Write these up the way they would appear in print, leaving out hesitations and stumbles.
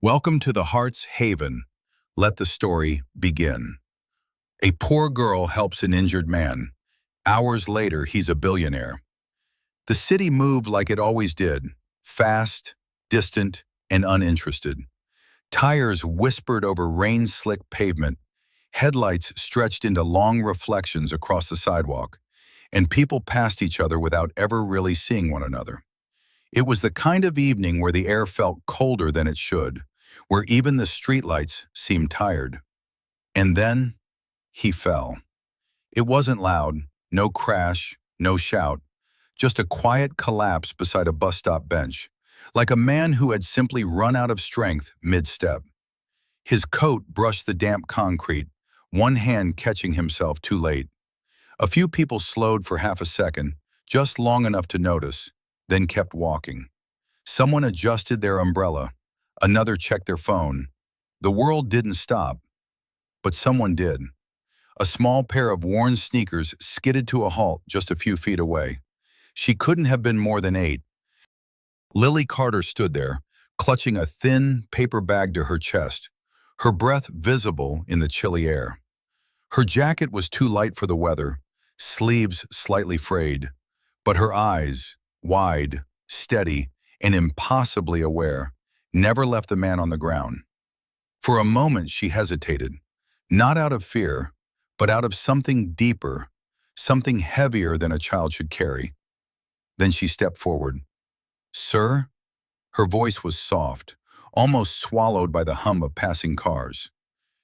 Welcome to the Heart's Haven. Let the story begin. A poor girl helps an injured man. Hours later, he's a billionaire. The city moved like it always did, fast, distant, and uninterested. Tires whispered over rain-slicked pavement, headlights stretched into long reflections across the sidewalk, and people passed each other without ever really seeing one another. It was the kind of evening where the air felt colder than it should, where even the streetlights seemed tired. And then, he fell. It wasn't loud, no crash, no shout, just a quiet collapse beside a bus stop bench, like a man who had simply run out of strength mid-step. His coat brushed the damp concrete, one hand catching himself too late. A few people slowed for half a second, just long enough to notice, then kept walking. Someone adjusted their umbrella, another checked their phone. The world didn't stop, but someone did. A small pair of worn sneakers skidded to a halt just a few feet away. She couldn't have been more than 8. Lily Carter stood there, clutching a thin paper bag to her chest, her breath visible in the chilly air. Her jacket was too light for the weather, sleeves slightly frayed, but her eyes, wide, steady, and impossibly aware, never left the man on the ground. For a moment she hesitated, not out of fear, but out of something deeper, something heavier than a child should carry. Then she stepped forward. "Sir?" Her voice was soft, almost swallowed by the hum of passing cars.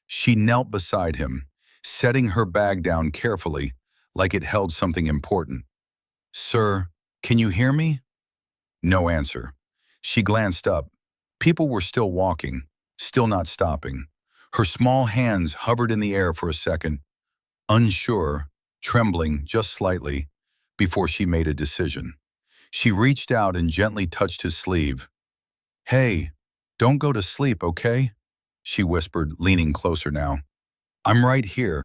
She knelt beside him, setting her bag down carefully, like it held something important. "Sir, can you hear me?" No answer. She glanced up. People were still walking, still not stopping. Her small hands hovered in the air for a second, unsure, trembling just slightly, before she made a decision. She reached out and gently touched his sleeve. "Hey, don't go to sleep, okay?" she whispered, leaning closer now. "I'm right here."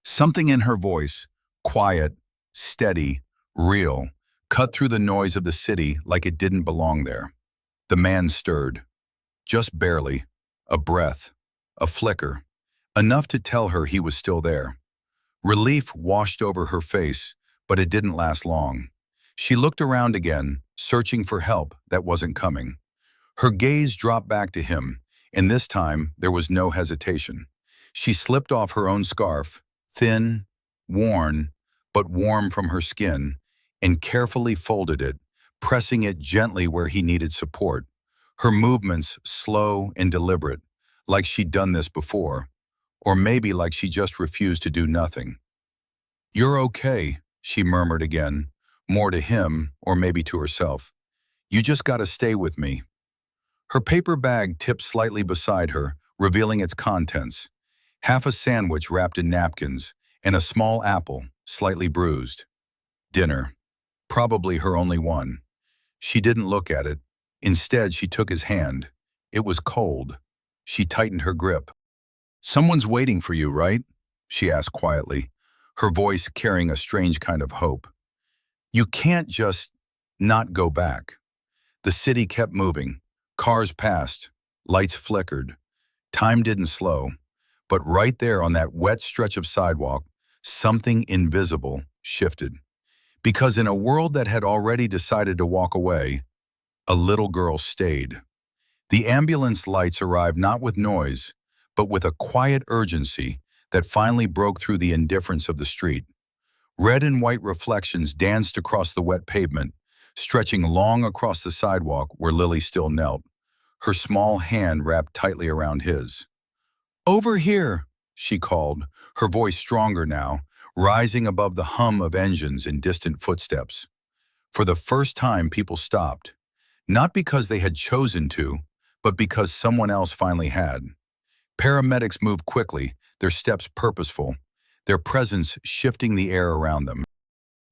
Something in her voice, quiet, steady, real, cut through the noise of the city like it didn't belong there. The man stirred. Just barely. A breath. A flicker. Enough to tell her he was still there. Relief washed over her face, but it didn't last long. She looked around again, searching for help that wasn't coming. Her gaze dropped back to him, and this time there was no hesitation. She slipped off her own scarf, thin, worn, but warm from her skin, and carefully folded it, pressing it gently where he needed support. Her movements slow and deliberate, like she'd done this before, or maybe like she just refused to do nothing. "You're okay," she murmured again, more to him or maybe to herself. "You just gotta stay with me." Her paper bag tipped slightly beside her, revealing its contents. Half a sandwich wrapped in napkins, and a small apple, slightly bruised. Dinner. Probably her only one. She didn't look at it. Instead, she took his hand. It was cold. She tightened her grip. "Someone's waiting for you, right?" she asked quietly, her voice carrying a strange kind of hope. "You can't just not go back." The city kept moving. Cars passed. Lights flickered. Time didn't slow. But right there on that wet stretch of sidewalk, something invisible shifted. Because in a world that had already decided to walk away, a little girl stayed. The ambulance lights arrived not with noise, but with a quiet urgency that finally broke through the indifference of the street. Red and white reflections danced across the wet pavement, stretching long across the sidewalk where Lily still knelt, her small hand wrapped tightly around his. "Over here," she called, her voice stronger now, rising above the hum of engines and distant footsteps. For the first time, people stopped. Not because they had chosen to, but because someone else finally had. Paramedics moved quickly, their steps purposeful, their presence shifting the air around them.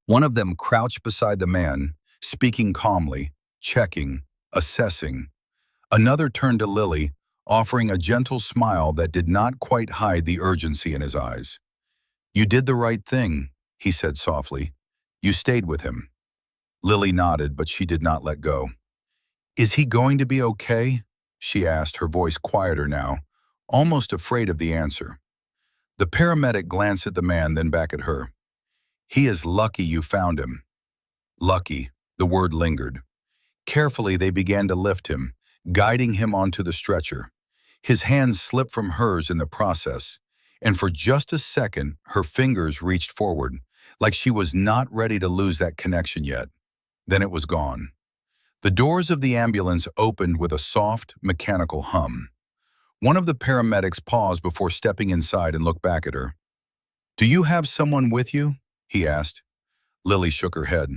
One of them crouched beside the man, speaking calmly, checking, assessing. Another turned to Lily, offering a gentle smile that did not quite hide the urgency in his eyes. "You did the right thing," he said softly. "You stayed with him." Lily nodded, but she did not let go. "Is he going to be okay?" she asked, her voice quieter now, almost afraid of the answer. The paramedic glanced at the man, then back at her. He is lucky you found him. Lucky, the word lingered. Carefully, they began to lift him, guiding him onto the stretcher. His hands slipped from hers in the process, and for just a second, her fingers reached forward, like she was not ready to lose that connection yet. Then it was gone. The doors of the ambulance opened with a soft, mechanical hum. One of the paramedics paused before stepping inside and looked back at her. "Do you have someone with you?" he asked. Lily shook her head.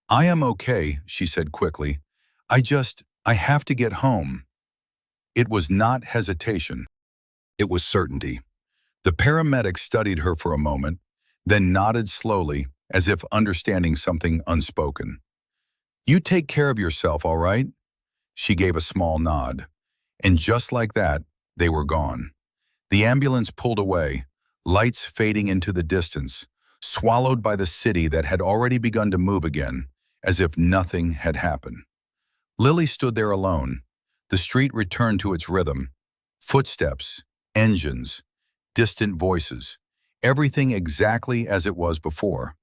"I am okay," she said quickly. I have to get home." It was not hesitation. It was certainty. The paramedic studied her for a moment, then nodded slowly, as if understanding something unspoken. "You take care of yourself, all right?" She gave a small nod. And just like that, they were gone. The ambulance pulled away, lights fading into the distance, swallowed by the city that had already begun to move again, as if nothing had happened. Lily stood there alone. The street returned to its rhythm. Footsteps, engines, distant voices, everything exactly as it was before,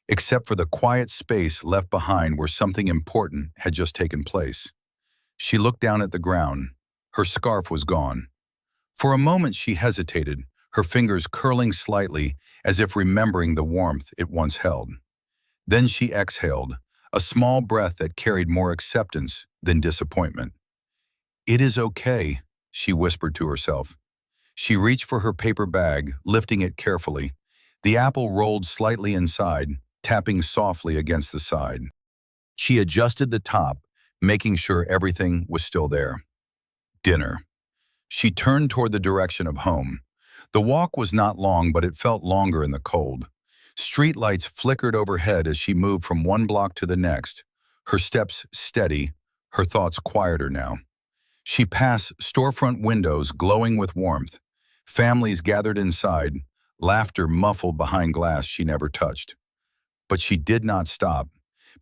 except for the quiet space left behind where something important had just taken place. She looked down at the ground. Her scarf was gone. For a moment she hesitated, her fingers curling slightly as if remembering the warmth it once held. Then she exhaled, a small breath that carried more acceptance than disappointment. "It is okay," she whispered to herself. She reached for her paper bag, lifting it carefully. The apple rolled slightly inside, tapping softly against the side. She adjusted the top, making sure everything was still there. Dinner. She turned toward the direction of home. The walk was not long, but it felt longer in the cold. Streetlights flickered overhead as she moved from one block to the next, her steps steady, her thoughts quieter now. She passed storefront windows glowing with warmth. Families gathered inside, laughter muffled behind glass she never touched. But she did not stop,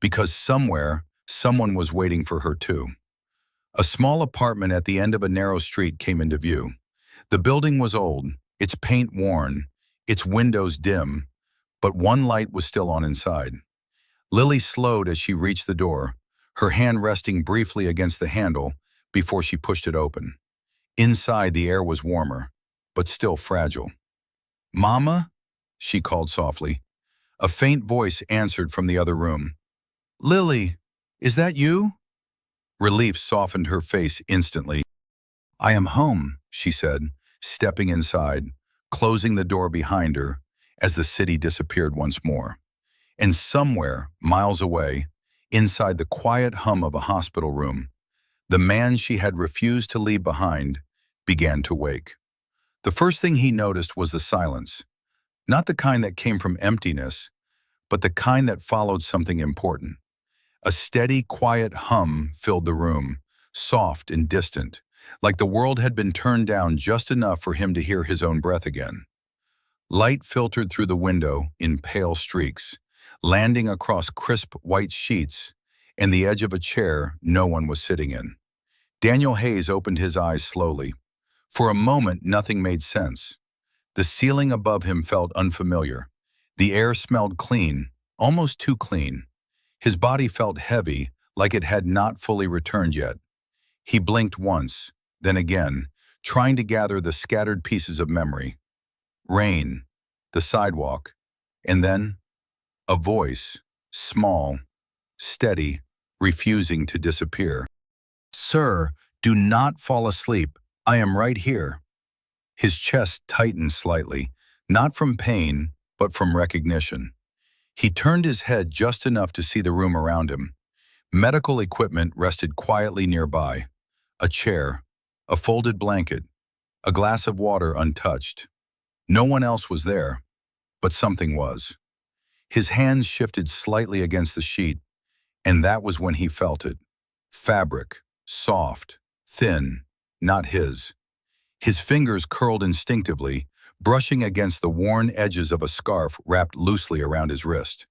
because somewhere, someone was waiting for her too. A small apartment at the end of a narrow street came into view. The building was old, its paint worn, its windows dim, but one light was still on inside. Lily slowed as she reached the door, her hand resting briefly against the handle before she pushed it open. Inside, the air was warmer, but still fragile. "Mama?" she called softly. A faint voice answered from the other room. "Lily, is that you?" Relief softened her face instantly. "I am home," she said, stepping inside, closing the door behind her as the city disappeared once more. And somewhere, miles away, inside the quiet hum of a hospital room, the man she had refused to leave behind began to wake. The first thing he noticed was the silence, not the kind that came from emptiness, but the kind that followed something important. A steady, quiet hum filled the room, soft and distant, like the world had been turned down just enough for him to hear his own breath again. Light filtered through the window in pale streaks, landing across crisp white sheets and the edge of a chair no one was sitting in. Daniel Hayes opened his eyes slowly. For a moment, nothing made sense. The ceiling above him felt unfamiliar. The air smelled clean, almost too clean. His body felt heavy, like it had not fully returned yet. He blinked once, then again, trying to gather the scattered pieces of memory. Rain, the sidewalk, and then a voice, small, steady, refusing to disappear. "Sir, do not fall asleep. I am right here." His chest tightened slightly, not from pain, but from recognition. He turned his head just enough to see the room around him. Medical equipment rested quietly nearby. A chair, a folded blanket, a glass of water untouched. No one else was there, but something was. His hands shifted slightly against the sheet, and that was when he felt it. Fabric, soft, thin, not his. His fingers curled instinctively, brushing against the worn edges of a scarf wrapped loosely around his wrist.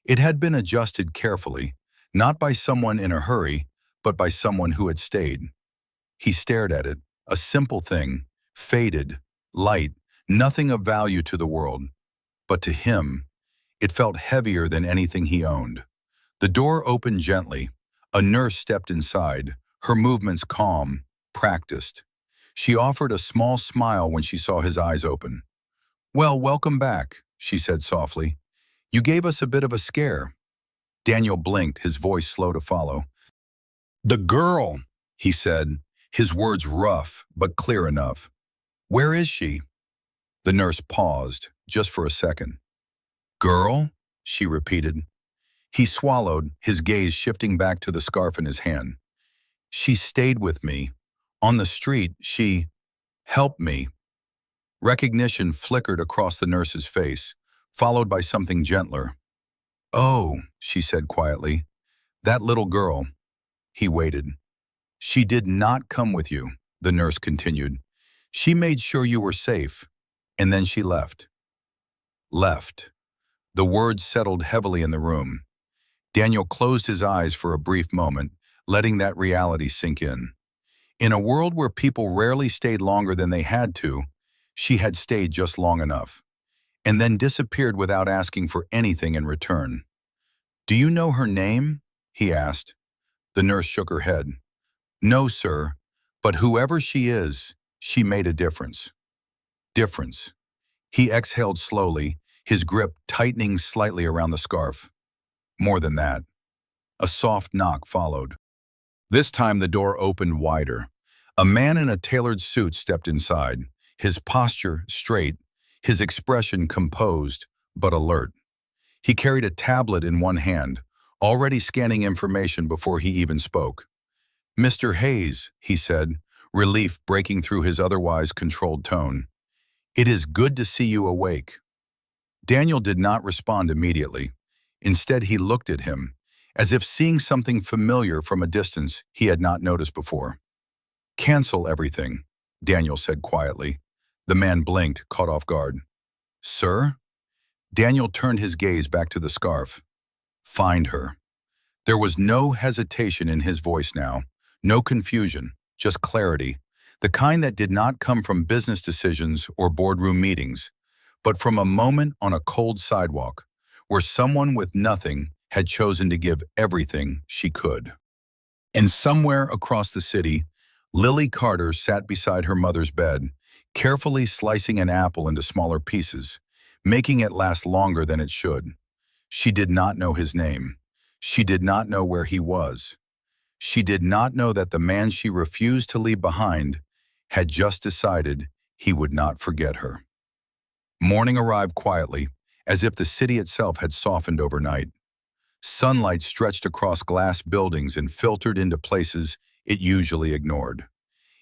It had been adjusted carefully, not by someone in a hurry, but by someone who had stayed. He stared at it, a simple thing, faded, light, nothing of value to the world. But to him, it felt heavier than anything he owned. The door opened gently. A nurse stepped inside, her movements calm, practiced. She offered a small smile when she saw his eyes open. "Well, welcome back," she said softly. "You gave us a bit of a scare." Daniel blinked, his voice slow to follow. "The girl," he said, his words rough but clear enough. "Where is she?" The nurse paused, just for a second. "Girl?" she repeated. He swallowed, his gaze shifting back to the scarf in his hand. "She stayed with me. On the street, she helped me." Recognition flickered across the nurse's face, followed by something gentler. "Oh," she said quietly, "that little girl." He waited. "She did not come with you," the nurse continued. "She made sure you were safe, and then she left." Left. The words settled heavily in the room. Daniel closed his eyes for a brief moment, letting that reality sink in. In a world where people rarely stayed longer than they had to, she had stayed just long enough, and then disappeared without asking for anything in return. "Do you know her name?" he asked. The nurse shook her head. "No, sir, but whoever she is, she made a difference." Difference. He exhaled slowly, his grip tightening slightly around the scarf. More than that. A soft knock followed. This time the door opened wider. A man in a tailored suit stepped inside, his posture straight, his expression composed but alert. He carried a tablet in one hand, already scanning information before he even spoke. "Mr. Hayes," he said, relief breaking through his otherwise controlled tone. "It is good to see you awake." Daniel did not respond immediately. Instead, he looked at him, as if seeing something familiar from a distance he had not noticed before. "Cancel everything," Daniel said quietly. The man blinked, caught off guard. "Sir?" Daniel turned his gaze back to the scarf. "Find her." There was no hesitation in his voice now, no confusion, just clarity, the kind that did not come from business decisions or boardroom meetings, but from a moment on a cold sidewalk, where someone with nothing had chosen to give everything she could. And somewhere across the city, Lily Carter sat beside her mother's bed, carefully slicing an apple into smaller pieces, making it last longer than it should. She did not know his name. She did not know where he was. She did not know that the man she refused to leave behind had just decided he would not forget her. Morning arrived quietly, as if the city itself had softened overnight. Sunlight stretched across glass buildings and filtered into places it usually ignored.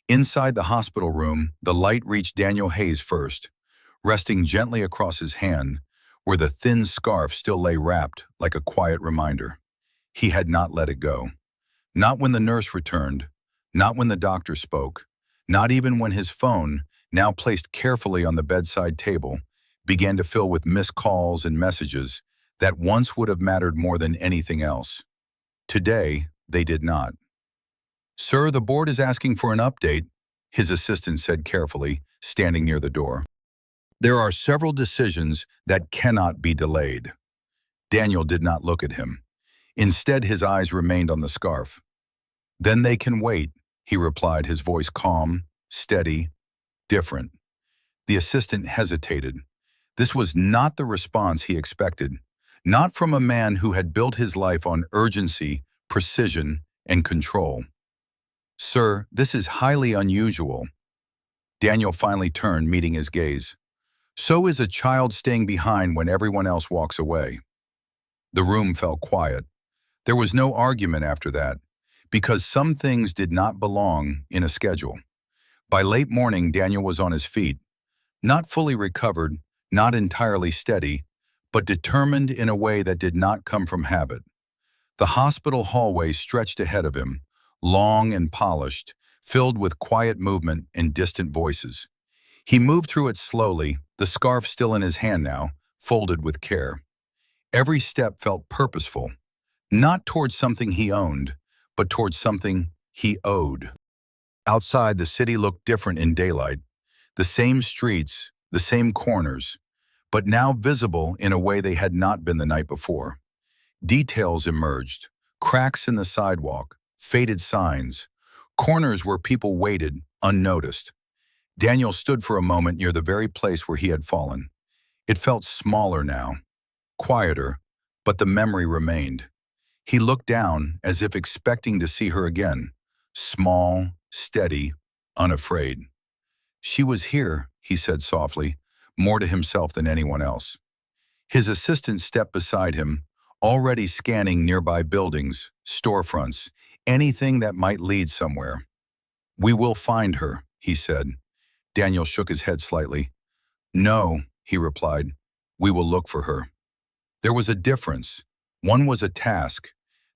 Inside the hospital room, the light reached Daniel Hayes first, resting gently across his hand, where the thin scarf still lay wrapped like a quiet reminder. He had not let it go. Not when the nurse returned, not when the doctor spoke, not even when his phone, now placed carefully on the bedside table, began to fill with missed calls and messages that once would have mattered more than anything else. Today, they did not. "Sir, the board is asking for an update," his assistant said carefully, standing near the door. "There are several decisions that cannot be delayed." Daniel did not look at him. Instead, his eyes remained on the scarf. "Then they can wait," he replied, his voice calm, steady, different. The assistant hesitated. This was not the response he expected, not from a man who had built his life on urgency, precision, and control. "Sir, this is highly unusual." Daniel finally turned, meeting his gaze. "So is a child staying behind when everyone else walks away." The room fell quiet. There was no argument after that, because some things did not belong in a schedule. By late morning, Daniel was on his feet, not fully recovered, not entirely steady, but determined in a way that did not come from habit. The hospital hallway stretched ahead of him, long and polished, filled with quiet movement and distant voices. He moved through it slowly, the scarf still in his hand now, folded with care. Every step felt purposeful, not towards something he owned, but towards something he owed. Outside, the city looked different in daylight. The same streets, the same corners, but now visible in a way they had not been the night before. Details emerged, cracks in the sidewalk, faded signs, corners where people waited, unnoticed. Daniel stood for a moment near the very place where he had fallen. It felt smaller now, quieter, but the memory remained. He looked down as if expecting to see her again, small, steady, unafraid. She was here, he said softly, more to himself than anyone else. His assistant stepped beside him, already scanning nearby buildings, storefronts, anything that might lead somewhere. "We will find her," he said. Daniel shook his head slightly. "No," he replied, "we will look for her." There was a difference. One was a task.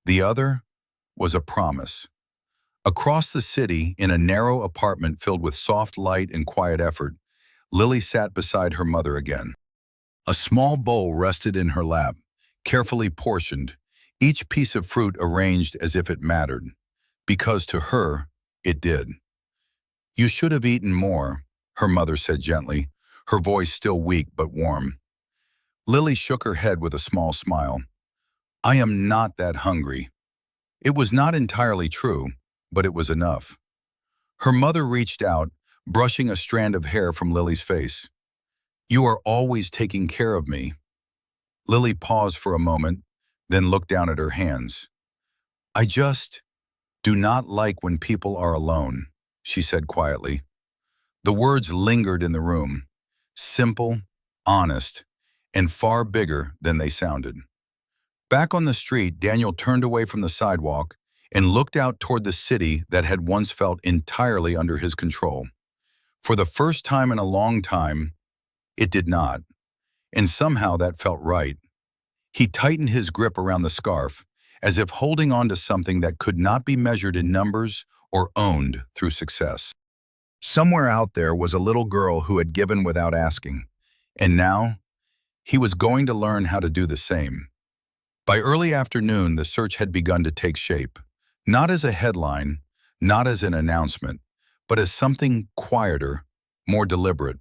The other was a promise. Across the city, in a narrow apartment filled with soft light and quiet effort, Lily sat beside her mother again. A small bowl rested in her lap, carefully portioned, each piece of fruit arranged as if it mattered, because to her, it did. "You should have eaten more," her mother said gently, her voice still weak but warm. Lily shook her head with a small smile. "I am not that hungry." It was not entirely true, but it was enough. Her mother reached out, brushing a strand of hair from Lily's face. "You are always taking care of me." Lily paused for a moment, then looked down at her hands. "I just do not like when people are alone," she said quietly. The words lingered in the room, simple, honest, and far bigger than they sounded. Back on the street, Daniel turned away from the sidewalk and looked out toward the city that had once felt entirely under his control. For the first time in a long time, it did not, and somehow that felt right. He tightened his grip around the scarf, as if holding on to something that could not be measured in numbers or owned through success. Somewhere out there was a little girl who had given without asking, and now he was going to learn how to do the same. By early afternoon, the search had begun to take shape, not as a headline, not as an announcement, but as something quieter, more deliberate.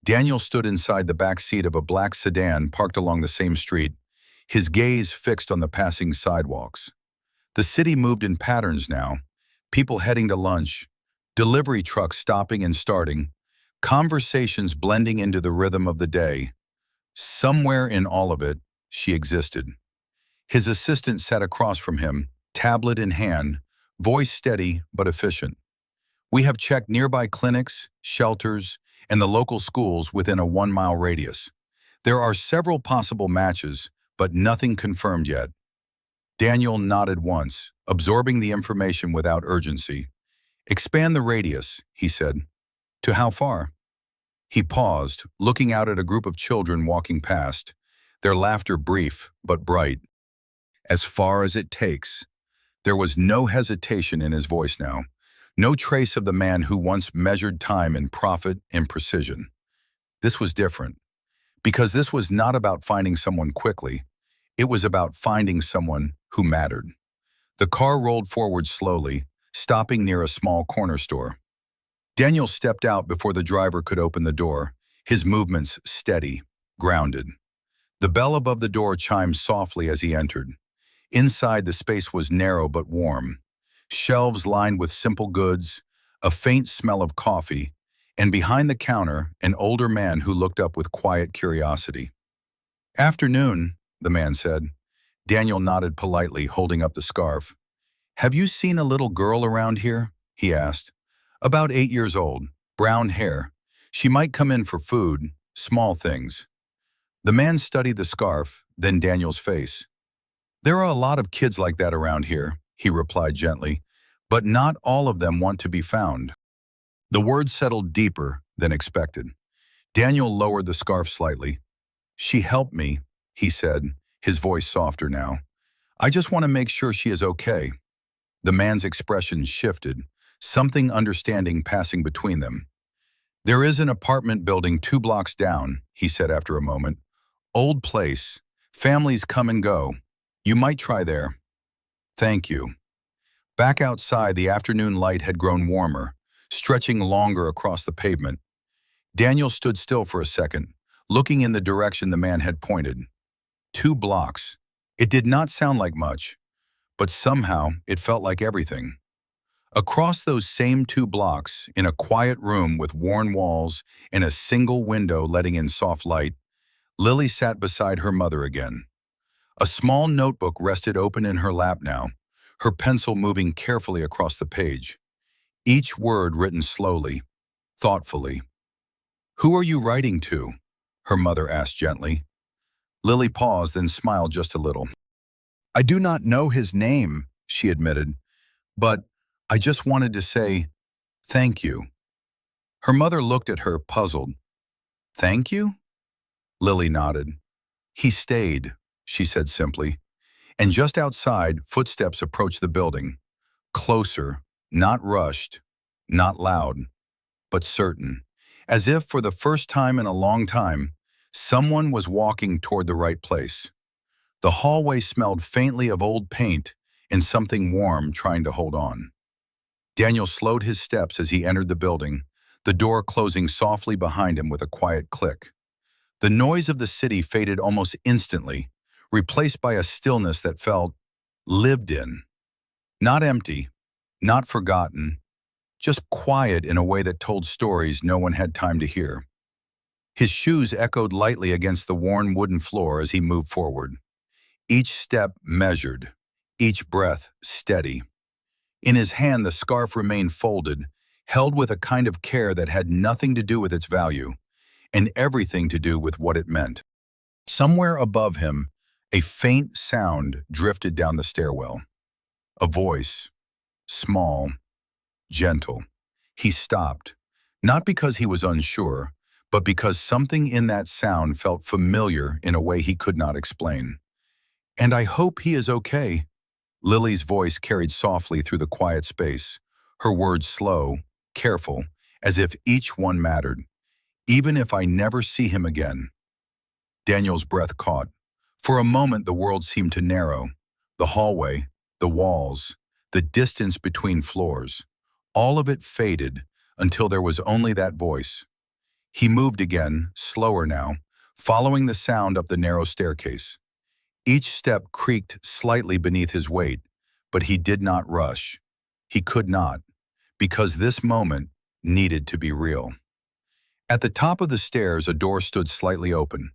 Daniel stood inside the back seat of a black sedan parked along the same street, his gaze fixed on the passing sidewalks. The city moved in patterns now, people heading to lunch, delivery trucks stopping and starting, conversations blending into the rhythm of the day. Somewhere in all of it, she existed. His assistant sat across from him, tablet in hand, voice steady but efficient. "We have checked nearby clinics, shelters, and the local schools within a 1-mile radius. There are several possible matches, but nothing confirmed yet." Daniel nodded once, absorbing the information without urgency. "Expand the radius," he said. "To how far?" He paused, looking out at a group of children walking past, their laughter brief but bright. "As far as it takes." There was no hesitation in his voice now, no trace of the man who once measured time in profit and precision. This was different, because this was not about finding someone quickly. It was about finding someone who mattered. The car rolled forward slowly, stopping near a small corner store. Daniel stepped out before the driver could open the door, his movements steady, grounded. The bell above the door chimed softly as he entered. Inside, the space was narrow but warm. Shelves lined with simple goods, a faint smell of coffee, and behind the counter, an older man who looked up with quiet curiosity. "Afternoon," the man said. Daniel nodded politely, holding up the scarf. "Have you seen a little girl around here?" he asked. "About 8 years old, brown hair. She might come in for food, small things." The man studied the scarf, then Daniel's face. "There are a lot of kids like that around here," he replied gently, "but not all of them want to be found." The words settled deeper than expected. Daniel lowered the scarf slightly. "She helped me," he said, his voice softer now. "I just want to make sure she is okay." The man's expression shifted, something understanding passing between them. "There is an apartment building 2 blocks down," he said after a moment. "Old place. Families come and go. You might try there." "Thank you." Back outside, the afternoon light had grown warmer, stretching longer across the pavement. Daniel stood still for a second, looking in the direction the man had pointed. 2 blocks. It did not sound like much, but somehow it felt like everything. Across those same 2 blocks, in a quiet room with worn walls and a single window letting in soft light, Lily sat beside her mother again. A small notebook rested open in her lap now, her pencil moving carefully across the page, each word written slowly, thoughtfully. "Who are you writing to?" her mother asked gently. Lily paused, then smiled just a little. "I do not know his name," she admitted, "but I just wanted to say thank you." Her mother looked at her, puzzled. "Thank you?" Lily nodded. "He stayed," she said simply. And just outside, footsteps approached the building. Closer, not rushed, not loud, but certain. As if for the first time in a long time, someone was walking toward the right place. The hallway smelled faintly of old paint and something warm trying to hold on. Daniel slowed his steps as he entered the building, the door closing softly behind him with a quiet click. The noise of the city faded almost instantly, replaced by a stillness that felt lived in. Not empty, not forgotten, just quiet in a way that told stories no one had time to hear. His shoes echoed lightly against the worn wooden floor as he moved forward. Each step measured, each breath steady. In his hand, the scarf remained folded, held with a kind of care that had nothing to do with its value, and everything to do with what it meant. Somewhere above him, a faint sound drifted down the stairwell. A voice, small, gentle. He stopped, not because he was unsure, but because something in that sound felt familiar in a way he could not explain. "And I hope he is okay." Lily's voice carried softly through the quiet space, her words slow, careful, as if each one mattered. "Even if I never see him again." Daniel's breath caught. For a moment the world seemed to narrow. The hallway, the walls, the distance between floors. All of it faded until there was only that voice. He moved again, slower now, following the sound up the narrow staircase. Each step creaked slightly beneath his weight, but he did not rush. He could not, because this moment needed to be real. At the top of the stairs, a door stood slightly open.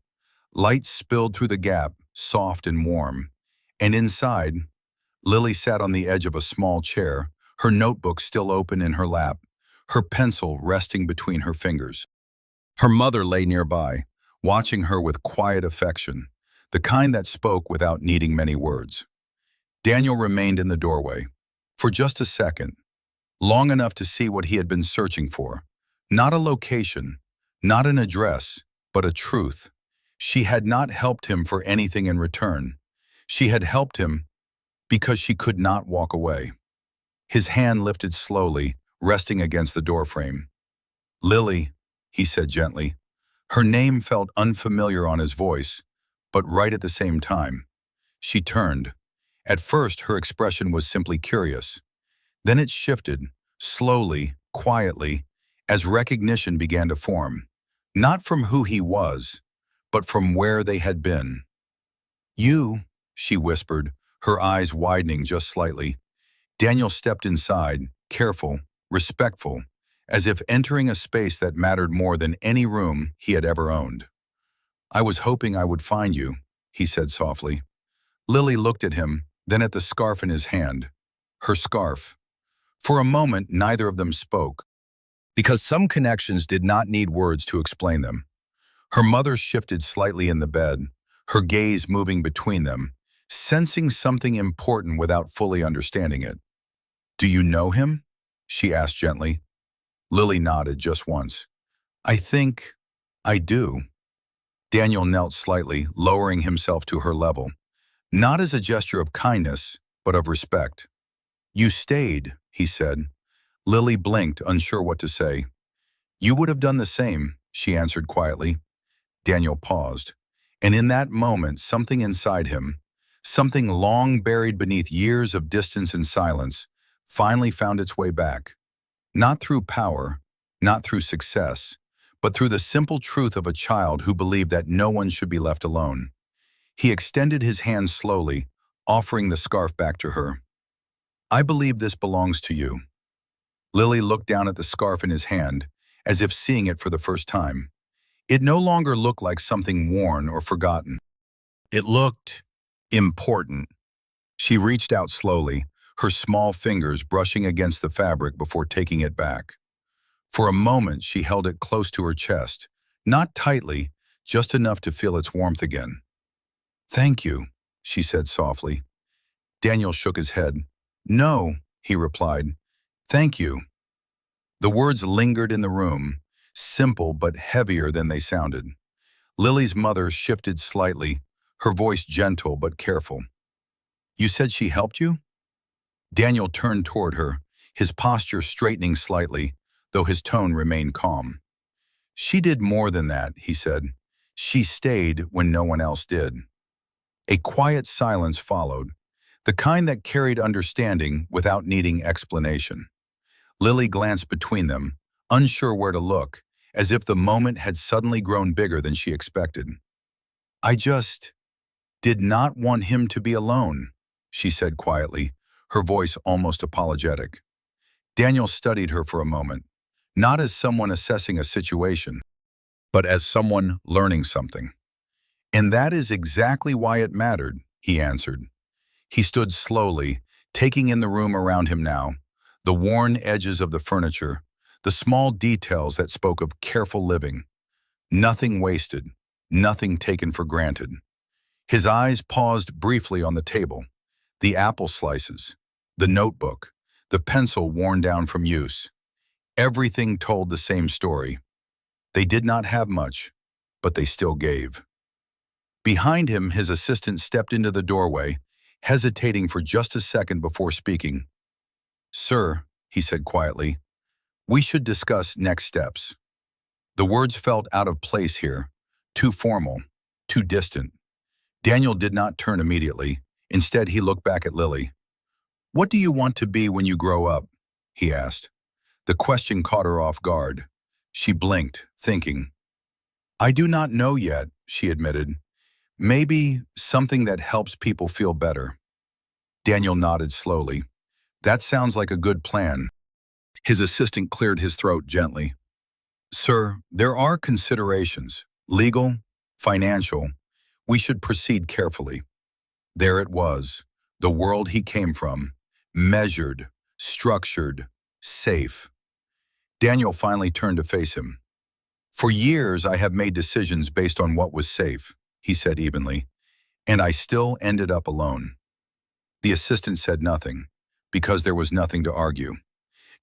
Light spilled through the gap, soft and warm. And inside, Lily sat on the edge of a small chair, her notebook still open in her lap, her pencil resting between her fingers. Her mother lay nearby, watching her with quiet affection, the kind that spoke without needing many words. Daniel remained in the doorway, for just a second, long enough to see what he had been searching for. Not a location, not an address, but a truth. She had not helped him for anything in return. She had helped him because she could not walk away. His hand lifted slowly, resting against the doorframe. "Lily," he said gently. Her name felt unfamiliar on his voice, but right at the same time. She turned. At first, her expression was simply curious. Then it shifted, slowly, quietly, as recognition began to form. Not from who he was, but from where they had been. "You," she whispered, her eyes widening just slightly. Daniel stepped inside, careful, respectful, as if entering a space that mattered more than any room he had ever owned. "I was hoping I would find you," he said softly. Lily looked at him, then at the scarf in his hand. Her scarf. For a moment, neither of them spoke, because some connections did not need words to explain them. Her mother shifted slightly in the bed, her gaze moving between them, sensing something important without fully understanding it. "Do you know him?" she asked gently. Lily nodded just once. "I think I do." Daniel knelt slightly, lowering himself to her level, not as a gesture of kindness, but of respect. "You stayed," he said. Lily blinked, unsure what to say. "You would have done the same," she answered quietly. Daniel paused, and in that moment, something inside him, something long buried beneath years of distance and silence, finally found its way back. Not through power, not through success, but through the simple truth of a child who believed that no one should be left alone. He extended his hand slowly, offering the scarf back to her. "I believe this belongs to you." Lily looked down at the scarf in his hand, as if seeing it for the first time. It no longer looked like something worn or forgotten. It looked important. She reached out slowly, her small fingers brushing against the fabric before taking it back. For a moment, she held it close to her chest, not tightly, just enough to feel its warmth again. "Thank you," she said softly. Daniel shook his head. "No," he replied. "Thank you." The words lingered in the room, simple but heavier than they sounded. Lily's mother shifted slightly, her voice gentle but careful. "You said she helped you?" Daniel turned toward her, his posture straightening slightly, though his tone remained calm. "She did more than that," he said. "She stayed when no one else did." A quiet silence followed, the kind that carried understanding without needing explanation. Lily glanced between them, unsure where to look, as if the moment had suddenly grown bigger than she expected. "I just did not want him to be alone," she said quietly, her voice almost apologetic. Daniel studied her for a moment, not as someone assessing a situation, but as someone learning something. "And that is exactly why it mattered," he answered. He stood slowly, taking in the room around him now, the worn edges of the furniture, the small details that spoke of careful living. Nothing wasted, nothing taken for granted. His eyes paused briefly on the table, the apple slices, the notebook, the pencil worn down from use. Everything told the same story. They did not have much, but they still gave. Behind him, his assistant stepped into the doorway, hesitating for just a second before speaking. "Sir," he said quietly, "we should discuss next steps." The words felt out of place here, too formal, too distant. Daniel did not turn immediately. Instead, he looked back at Lily. "What do you want to be when you grow up?" he asked. The question caught her off guard. She blinked, thinking. "I do not know yet," she admitted. "Maybe something that helps people feel better." Daniel nodded slowly. "That sounds like a good plan." His assistant cleared his throat gently. "Sir, there are considerations, legal, financial. We should proceed carefully." There it was, the world he came from, measured, structured, safe. Daniel finally turned to face him. "For years, I have made decisions based on what was safe," he said evenly, "and I still ended up alone." The assistant said nothing, because there was nothing to argue.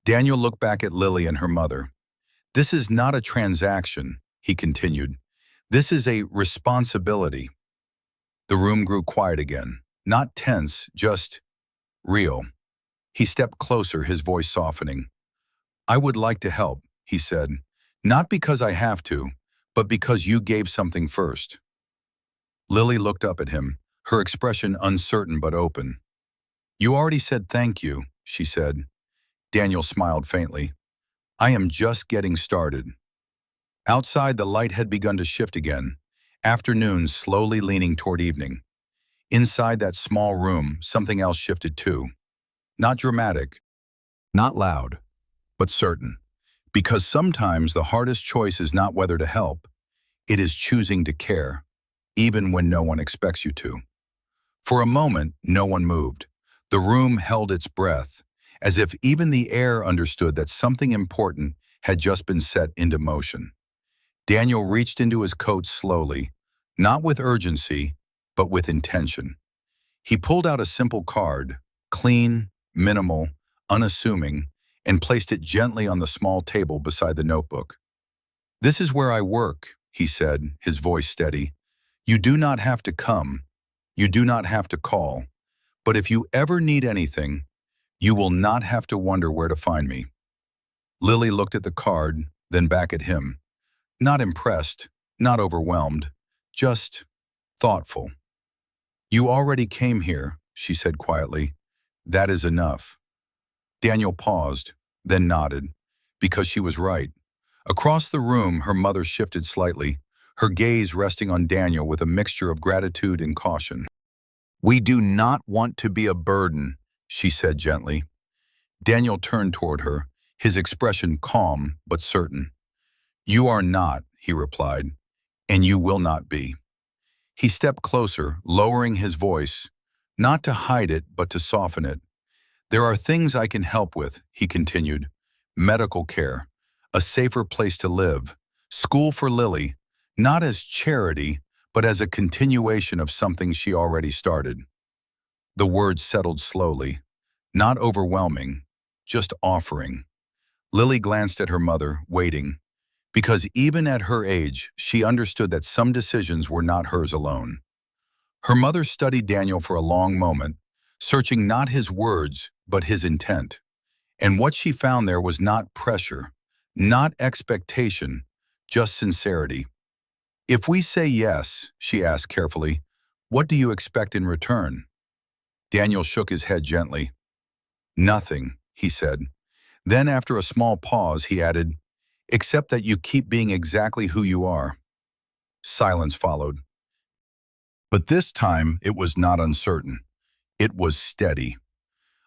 Daniel looked back at Lily and her mother. "This is not a transaction," he continued. "This is a responsibility." The room grew quiet again, not tense, just real. He stepped closer, his voice softening. "I would like to help," he said, "not because I have to, but because you gave something first." Lily looked up at him, her expression uncertain but open. "You already said thank you," she said. Daniel smiled faintly. "I am just getting started." Outside, the light had begun to shift again, afternoon slowly leaning toward evening. Inside that small room, something else shifted too. Not dramatic, not loud, but certain. Because sometimes the hardest choice is not whether to help, it is choosing to care, even when no one expects you to. For a moment, no one moved. The room held its breath, as if even the air understood that something important had just been set into motion. Daniel reached into his coat slowly, not with urgency, but with intention. He pulled out a simple card, clean, minimal, unassuming, and placed it gently on the small table beside the notebook. "This is where I work," he said, his voice steady. "You do not have to come. You do not have to call. But if you ever need anything, you will not have to wonder where to find me." Lily looked at the card, then back at him. Not impressed, not overwhelmed, just thoughtful. "You already came here," she said quietly. "That is enough." Daniel paused, then nodded, because she was right. Across the room, her mother shifted slightly, her gaze resting on Daniel with a mixture of gratitude and caution. "We do not want to be a burden," she said gently. Daniel turned toward her, his expression calm but certain. "You are not," he replied, "and you will not be." He stepped closer, lowering his voice, not to hide it but to soften it. "There are things I can help with," he continued. "Medical care, a safer place to live, school for Lily, not as charity, but as a continuation of something she already started." The words settled slowly, not overwhelming, just offering. Lily glanced at her mother, waiting, because even at her age, she understood that some decisions were not hers alone. Her mother studied Daniel for a long moment, searching not his words, but his intent. And what she found there was not pressure, not expectation, just sincerity. "If we say yes," she asked carefully, "what do you expect in return?" Daniel shook his head gently. "Nothing," he said. Then after a small pause, he added, "except that you keep being exactly who you are." Silence followed. But this time, it was not uncertain. It was steady.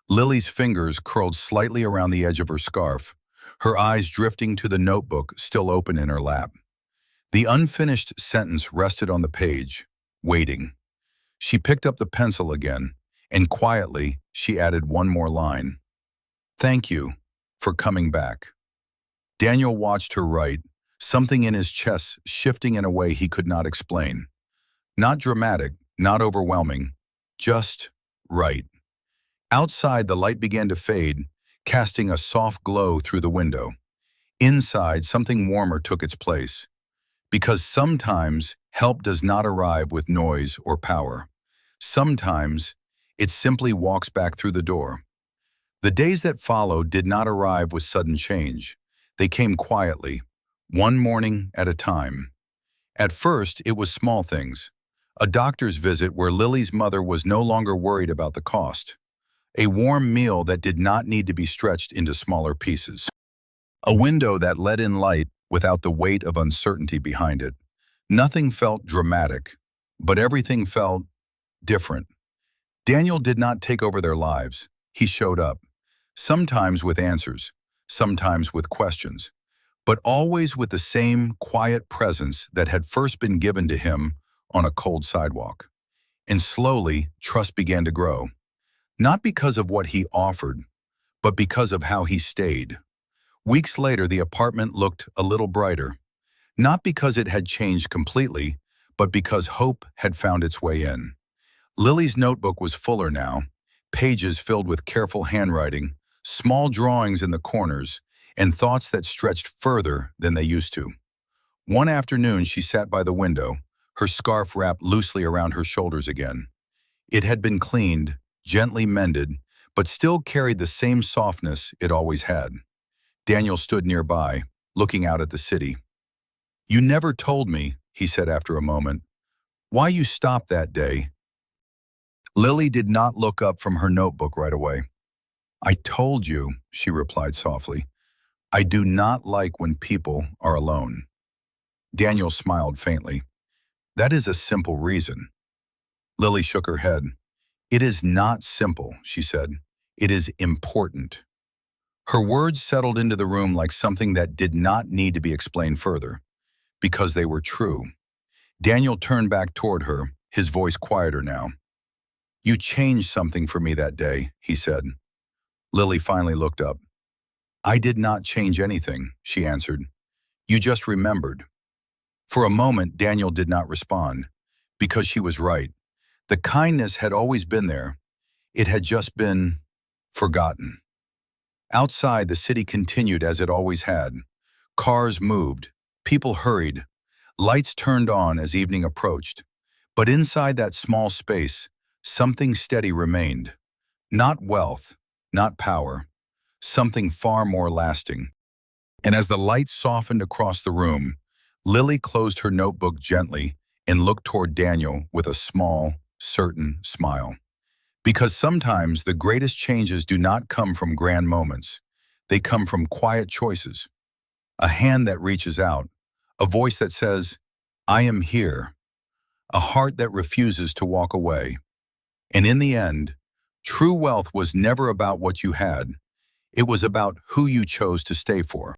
Lily's fingers curled slightly around the edge of her scarf, her eyes drifting to the notebook still open in her lap. The unfinished sentence rested on the page, waiting. She picked up the pencil again, and quietly, she added one more line. "Thank you for coming back." Daniel watched her write, something in his chest shifting in a way he could not explain. Not dramatic, not overwhelming, just right. Outside, the light began to fade, casting a soft glow through the window. Inside, something warmer took its place. Because sometimes help does not arrive with noise or power. Sometimes it simply walks back through the door. The days that followed did not arrive with sudden change. They came quietly, one morning at a time. At first, it was small things. A doctor's visit where Lily's mother was no longer worried about the cost. A warm meal that did not need to be stretched into smaller pieces. A window that let in light without the weight of uncertainty behind it. Nothing felt dramatic, but everything felt different. Daniel did not take over their lives. He showed up, sometimes with answers, sometimes with questions, but always with the same quiet presence that had first been given to him on a cold sidewalk. And slowly, trust began to grow. Not because of what he offered, but because of how he stayed. Weeks later, the apartment looked a little brighter, not because it had changed completely, but because hope had found its way in. Lily's notebook was fuller now, pages filled with careful handwriting, small drawings in the corners, and thoughts that stretched further than they used to. One afternoon, she sat by the window, her scarf wrapped loosely around her shoulders again. It had been cleaned, gently mended, but still carried the same softness it always had. Daniel stood nearby, looking out at the city. "You never told me," he said after a moment, "why you stopped that day." Lily did not look up from her notebook right away. "I told you," she replied softly. "I do not like when people are alone." Daniel smiled faintly. "That is a simple reason." Lily shook her head. "It is not simple," she said. "It is important." Her words settled into the room like something that did not need to be explained further, because they were true. Daniel turned back toward her, his voice quieter now. "You changed something for me that day," he said. Lily finally looked up. "I did not change anything," she answered. "You just remembered." For a moment, Daniel did not respond, because she was right. The kindness had always been there. It had just been forgotten. Outside, the city continued as it always had. Cars moved, people hurried, lights turned on as evening approached. But inside that small space, something steady remained. Not wealth, not power, something far more lasting. And as the light softened across the room, Lily closed her notebook gently and looked toward Daniel with a small, certain smile. Because sometimes the greatest changes do not come from grand moments. They come from quiet choices. A hand that reaches out, a voice that says, "I am here," a heart that refuses to walk away. And in the end, true wealth was never about what you had. It was about who you chose to stay for.